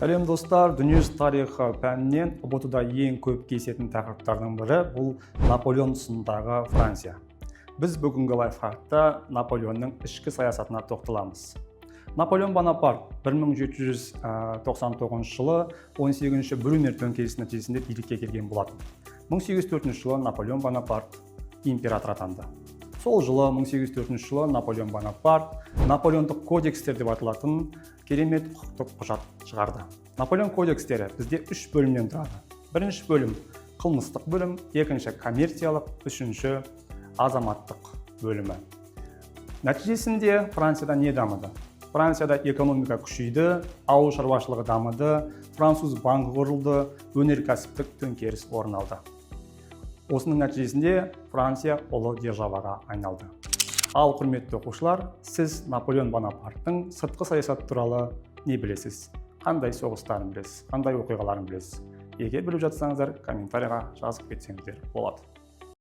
Сәлем достар, дүниежүзі тарихы пәнінен ұбт-да ең көп кездесетін тақырыптардың бірі бұл Наполеон тұсындағы Франция. Біз бүгінгі лайфхакта Наполеонның ішкі саясатына тоқталамыз. Наполеон Бонапарт 1799 жылы 18-ші Брюмер төңкерісінің нәтижесінде билікке келген болатын. 1804 жылы Наполеон Бонапарт император атанды. Сол жылы 1804 жылы Наполеон Бонапарт Наполеондық кодекстер деп аталатын керемет құқықтық құжат шығарды. Наполеон кодекстері бізде 3 бөлімнен тұрады. Бірінші бөлім қылмыстық бөлім, екінші коммерциялық, үшінші азаматтық бөлімі. Нәтижесінде Францияда не дамыды? Францияда экономика күшейді, ауыл шаруашылығы дамыды, француз банкі құрылды, өнеркәсіптік төңкеріс орын алды. Осының нәтижесінде Франция ұлы державаға айналды. Ал құрметті оқушылар, сіз Наполеон Бонапарттың сыртқы саясат туралы не білесіз? Қандай соғыстарын білесіз? Қандай оқиғаларын білесіз? Егер біліп жатсаңыздар, комментарийға жазып кетсеңіздер болады.